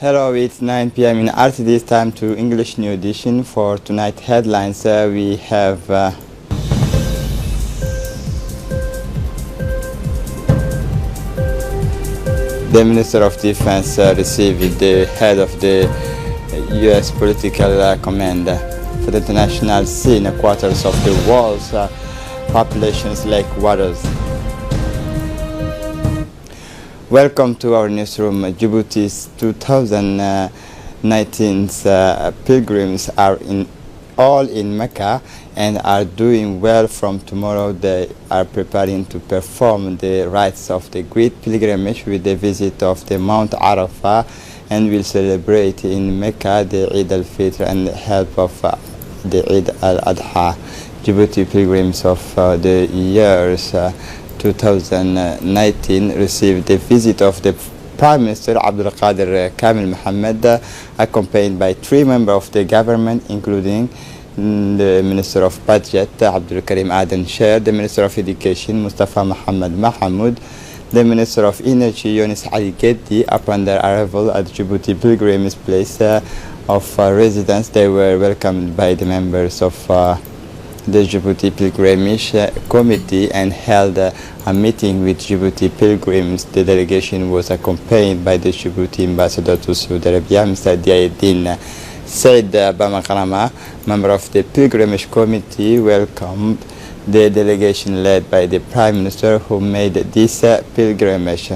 Hello, it's 9 p.m. in RTD. It's time to English New Edition. For tonight headlines, we have the Minister of Defense received the head of the U.S. political command for the international scene. Quarters of the world's populations like waters. Welcome to our newsroom. Djibouti's 2019 pilgrims are all in Mecca and are doing well. From tomorrow they are preparing to perform the rites of the great pilgrimage with the visit of the Mount Arafah, and will celebrate in Mecca the Eid al-Fitr and the help of the Eid al-Adha. Djibouti pilgrims of the years 2019 received the visit of the Prime Minister Abdul Qadir Kamil Mohammed, accompanied by 3 members of the government, including the Minister of Budget Abdul Karim Aden Sher, the Minister of Education Mustafa Muhammad Mahamoud, the Minister of Energy Yunus Ali Geddi. Upon their arrival at Djibouti pilgrimage place of residence, they were welcomed by the members of the Djibouti Pilgrimage Committee and held a meeting with Djibouti pilgrims. The delegation was accompanied by the Djibouti ambassador to Saudi Arabia, Mr. Diaydin Said Bamakrama. Member of the Pilgrimage Committee welcomed the delegation led by the Prime Minister, who made this pilgrimage.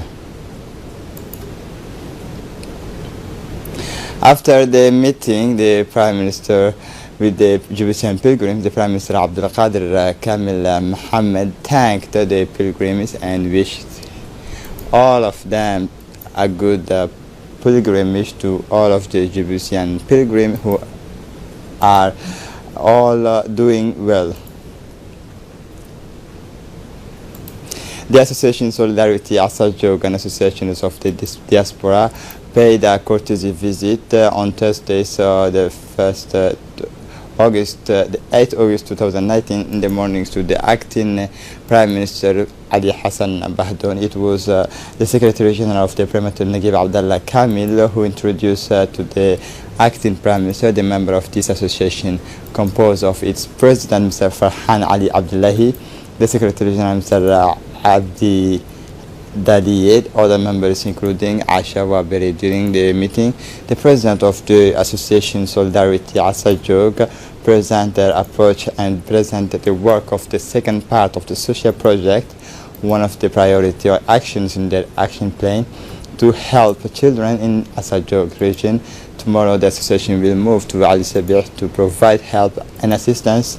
After the meeting, the Prime Minister with the Djiboutian pilgrims, the Prime Minister Abdul Qadir Kamil Mohammed thanked the pilgrims and wished all of them a good pilgrimage. To all of the Djiboutian pilgrims who are all doing well. The Association Solidarity Asajog and Associations of the Diaspora paid a courtesy visit on Thursday, so the 8th August 2019 in the mornings to the acting Prime Minister Ali Hassan Bahdoun. It was the Secretary General of the Premier Nagib Abdallah Kamil who introduced to the acting Prime Minister the member of this association, composed of its President Mr. Farhan Ali Abdullahi, the Secretary General Mr. Abdi Daliyed, other members including Asha Waberi. During the meeting, the President of the Association Solidarity Asajog presented their approach and presented the work of the second part of the social project, one of the priority or actions in their action plan to help children in Asajog region. Tomorrow the association will move to Ali Sabih to provide help and assistance.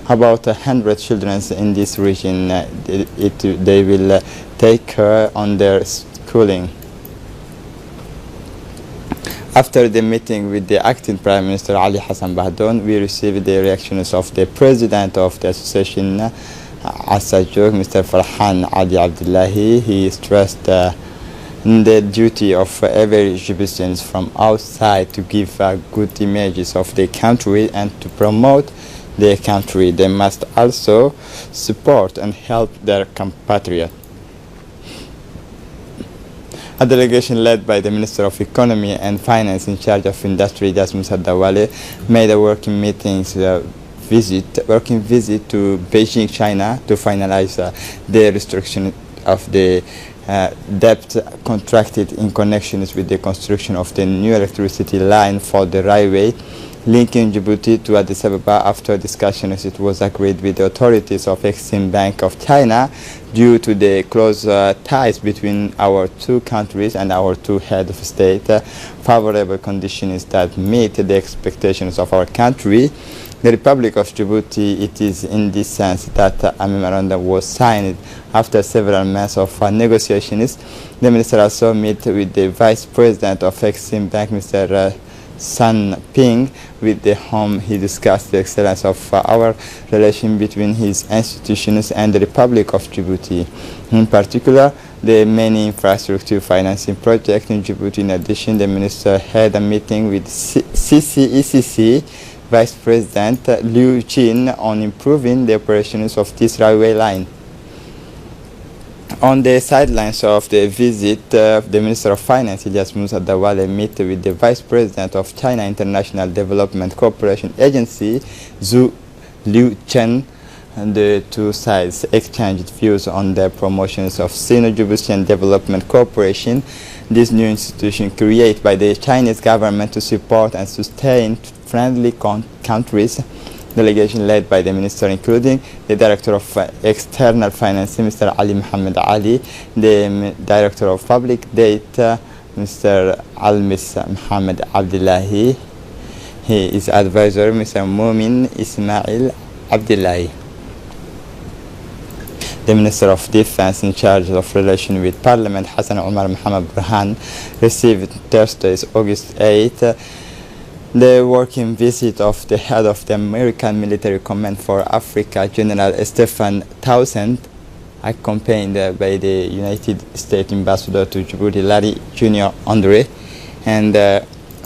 About 100 children in this region. They will take care on their schooling. After the meeting with the acting Prime Minister Ali Hassan Bahdoun, we received the reactions of the President of the Association Asajog, Mr. Farhan Ali Abdullahi. He stressed the duty of every Djiboutian from outside to give good images of the country and to promote their country. They must also support and help their compatriots. A delegation led by the Minister of Economy and Finance in charge of industry, Jasmus Hadawale, made a working visit to Beijing, China, to finalize the restriction of the debt contracted in connections with the construction of the new electricity line for the railway linking Djibouti to Addis Ababa. After discussions, it was agreed with the authorities of Exim Bank of China, due to the close ties between our two countries and our two heads of state, favorable conditions that meet the expectations of our country. The Republic of Djibouti, it is in this sense that a memorandum was signed after several months of negotiations. The minister also met with the Vice President of Exim Bank, Mr. San Ping, with whom he discussed the excellence of our relation between his institutions and the Republic of Djibouti. In particular, the many infrastructure financing projects in Djibouti. In addition, the minister had a meeting with CCECC Vice President Liu Jin on improving the operations of this railway line. On the sidelines of the visit, the Minister of Finance, Ilyas Musa Dawale, met with the Vice President of China International Development Cooperation Agency, Zhu Liuchen, and the two sides exchanged views on the promotions of Sino-Djiboutian development cooperation. This new institution created by the Chinese government to support and sustain friendly countries. Delegation led by the minister, including the Director of External Finance, Mr. Ali Mohammed Ali, the Director of Public Data, Mr. Almis Mohammed Abdullahi, his advisor, Mr. Mumin Ismail Abdullahi. The Minister of Defense in charge of relations with Parliament, Hassan Omar Mohammed Burhan, received Thursday, August 8, the working visit of the head of the American Military Command for Africa, General Stephen Townsend, accompanied by the United States Ambassador to Djibouti, Larry Jr. Andre, and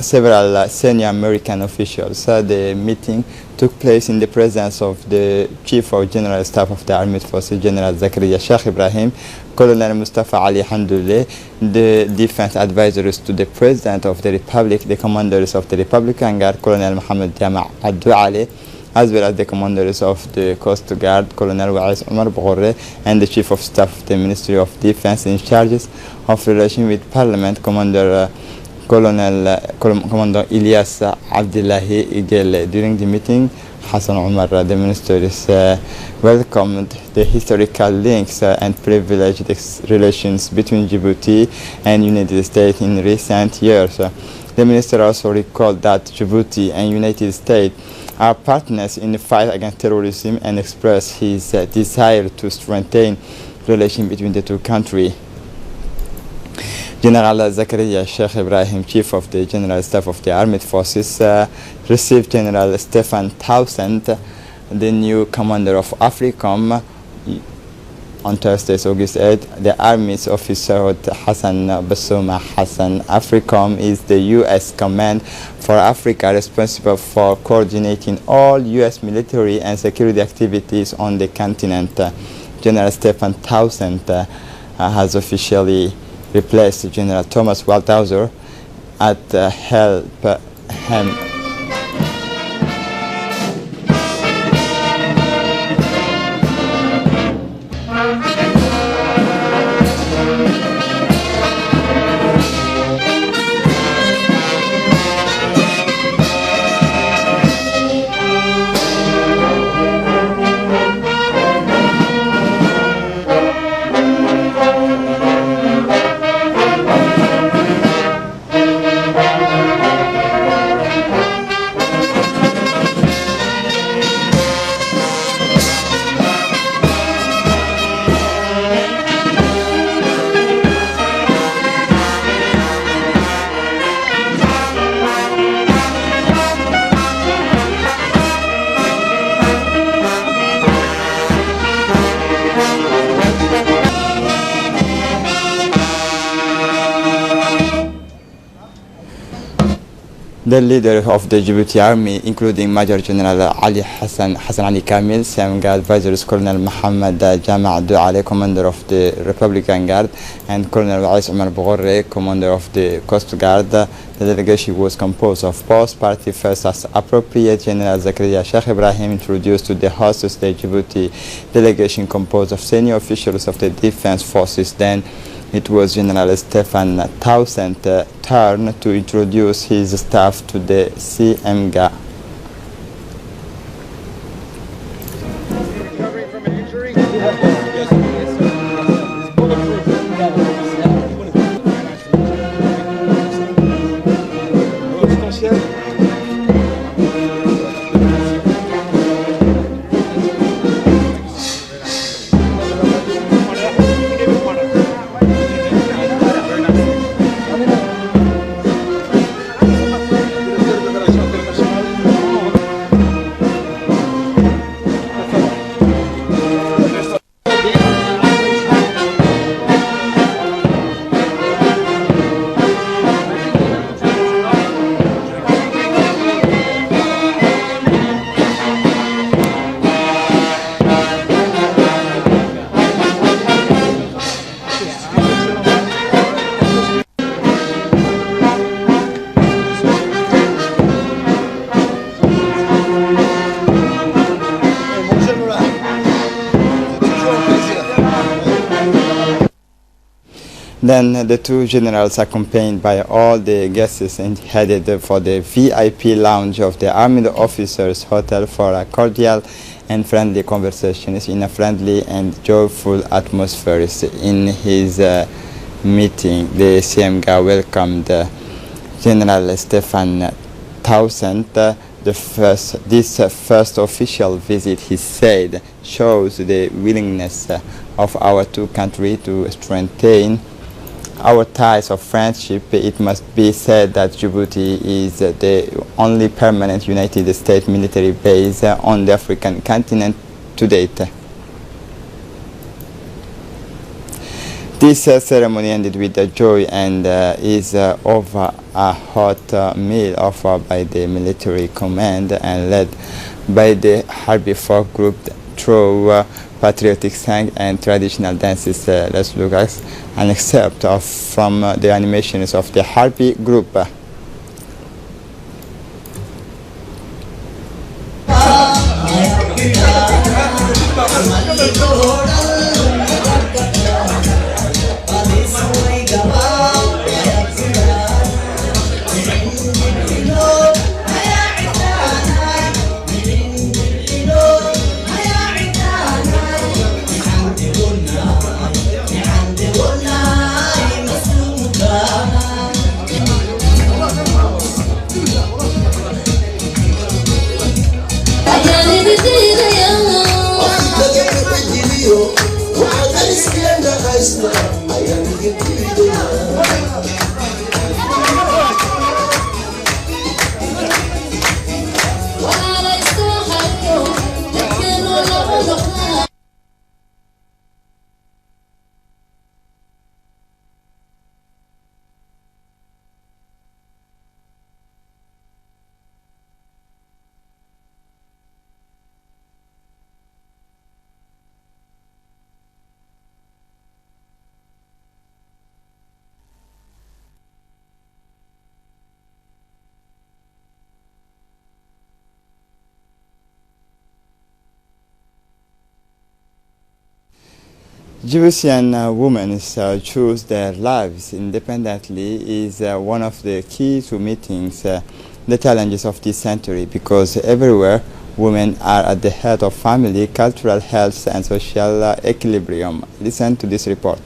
several senior American officials. The meeting took place in the presence of the Chief of General Staff of the Armed Forces, General Zakaria Sheikh Ibrahim, Colonel Mustafa Ali Hamdouleh, the defense advisors to the President of the Republic, the commanders of the Republican Guard, Colonel Mohammed Jama' Adouale, as well as the commanders of the Coast Guard, Colonel Wa'is Omar Boghorre, and the Chief of Staff of the Ministry of Defense in charge of relations with Parliament, Commander Ilyas Abdullahi Igel. During the meeting, Hassan Omar, the minister, welcomed the historical links and privileged relations between Djibouti and United States in recent years. The minister also recalled that Djibouti and United States are partners in the fight against terrorism and expressed his desire to strengthen relations between the two countries. General Zakaria Sheikh Ibrahim, Chief of the General Staff of the Armed Forces, received General Stephen Townsend, the new commander of AFRICOM, on Thursday, August 8. The Army's officer Hassan Bassouma Hassan. AFRICOM is the U.S. Command for Africa responsible for coordinating all U.S. military and security activities on the continent. General Stephen Townsend has officially replaced General Thomas Waldhauser at Helm. The leader of the Djibouti army, including Major General Ali Hassan Ali Kamil, Same advisors Colonel Mohammed Jama' Douale, commander of the Republican Guard, and Colonel Wa'is Omar Boghorre, commander of the Coast Guard. The delegation was composed of both parties. First, as appropriate, General Zakaria Sheikh Ibrahim introduced to the host state Djibouti delegation composed of senior officials of the defense forces. Then it was General Stephen Townsend's turn to introduce his staff to the CMGA. Recovering from an injury? Then the two generals, accompanied by all the guests, and headed for the VIP lounge of the armed officers' hotel for a cordial and friendly conversations in a friendly and joyful atmosphere. In his meeting, the CMGA welcomed General Stefan Townsend. This first official visit, he said, shows the willingness of our two countries to strengthen our ties of friendship. It must be said that Djibouti is the only permanent United States military base on the African continent to date. This ceremony ended with joy and is over a hot meal offered by the military command and led by the Harbi folk group through patriotic song and traditional dances. Let's look at an excerpt from the animations of the Harbi group. Djiboutian women choose their lives independently is one of the keys to meeting the challenges of this century, because everywhere women are at the head of family, cultural health and social equilibrium. Listen to this report.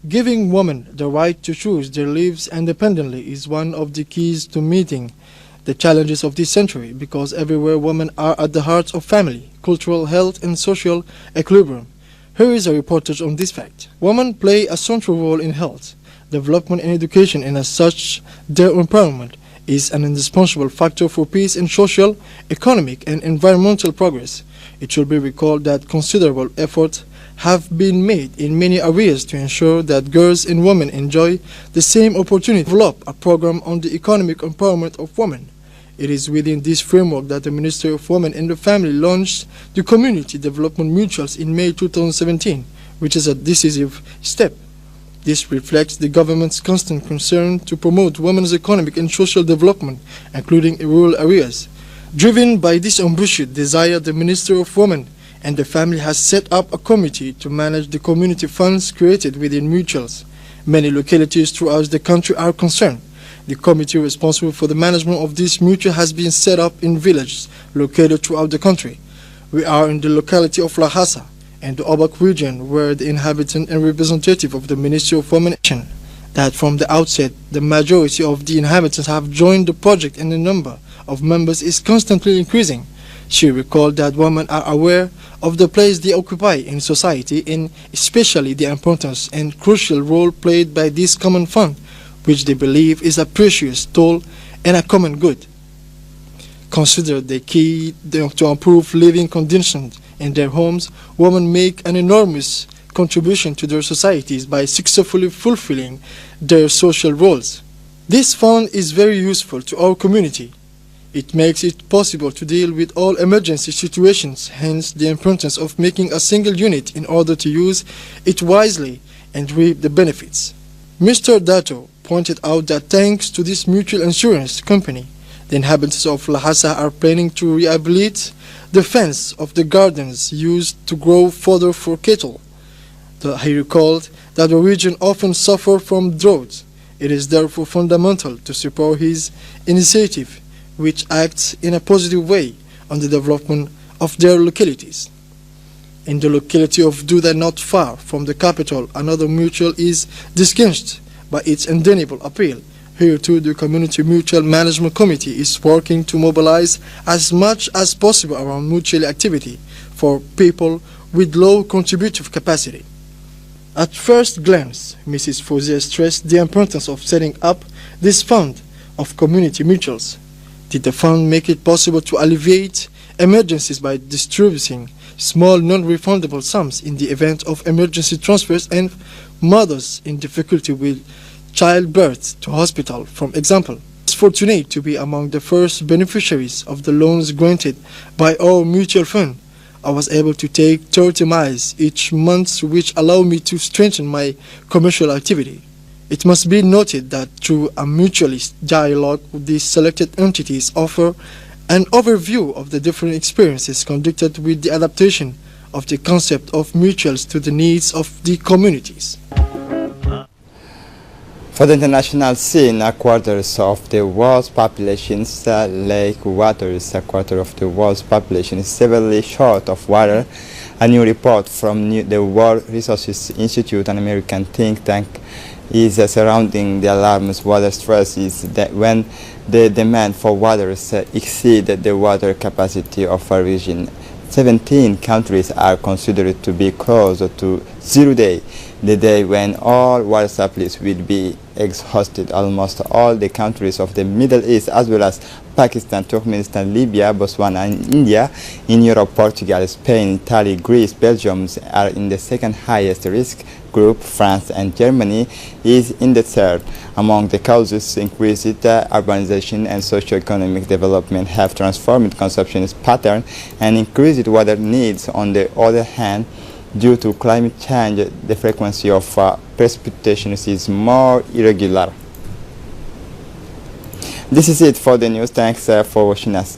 Giving women the right to choose their lives independently is one of the keys to meeting the challenges of this century, because everywhere women are at the heart of family, cultural health and social equilibrium. Here is a reportage on this fact. Women play a central role in health, development and education, and as such their empowerment is an indispensable factor for peace and social, economic and environmental progress. It should be recalled that considerable efforts have been made in many areas to ensure that girls and women enjoy the same opportunity to develop a program on the economic empowerment of women. It is within this framework that the Ministry of Women and the Family launched the Community Development Mutuals in May 2017, which is a decisive step. This reflects the government's constant concern to promote women's economic and social development, including in rural areas. Driven by this ambitious desire, the Ministry of Women and the Family has set up a committee to manage the community funds created within mutuals. Many localities throughout the country are concerned. The committee responsible for the management of this mutual has been set up in villages located throughout the country. We are in the locality of La Hassa and the Obak region, where the inhabitant and representative of the Ministry of Women mentioned that from the outset the majority of the inhabitants have joined the project and the number of members is constantly increasing. She recalled that women are aware of the place they occupy in society and especially the importance and crucial role played by this common fund, which they believe is a precious tool and a common good. Consider the key to improve living conditions in their homes. Women make an enormous contribution to their societies by successfully fulfilling their social roles. This fund is very useful to our community. It makes it possible to deal with all emergency situations, hence the importance of making a single unit in order to use it wisely and reap the benefits. Mr. Dato pointed out that thanks to this mutual insurance company, the inhabitants of Lhasa are planning to rehabilitate the fence of the gardens used to grow fodder for cattle. He recalled that the region often suffers from drought. It is therefore fundamental to support his initiative, which acts in a positive way on the development of their localities. In the locality of Duda, not far from the capital, another mutual is distinguished by its undeniable appeal. Here too, the Community Mutual Management Committee is working to mobilize as much as possible around mutual activity for people with low contributive capacity. At first glance, Mrs. Fauzier stressed the importance of setting up this fund of community mutuals. Did the fund make it possible to alleviate emergencies by distributing small non-refundable sums in the event of emergency transfers and mothers in difficulty with childbirth to hospital, for example? I was fortunate to be among the first beneficiaries of the loans granted by our mutual fund. I was able to take 30 miles each month, which allowed me to strengthen my commercial activity. It must be noted that through a mutualist dialogue, these selected entities offer an overview of the different experiences conducted with the adaptation of the concept of mutuals to the needs of the communities. For the international scene, a quarter of the world's population, lake water is a quarter of the world's population is severely short of water. A new report from the World Resources Institute, an American think tank, is surrounding the alarmist water stress is that when the demand for water exceeds the water capacity of a region. 17 countries are considered to be close to 0 day, the day when all water supplies will be exhausted. Almost all the countries of the Middle East, as well as Pakistan, Turkmenistan, Libya, Botswana, and India, in Europe, Portugal, Spain, Italy, Greece, Belgium are in the second highest risk group. France and Germany is in the third. Among the causes, increased urbanization and socio-economic development have transformed consumption pattern and increased water needs. On the other hand, due to climate change, the frequency of precipitation is more irregular. This is it for the news. Thanks for watching us.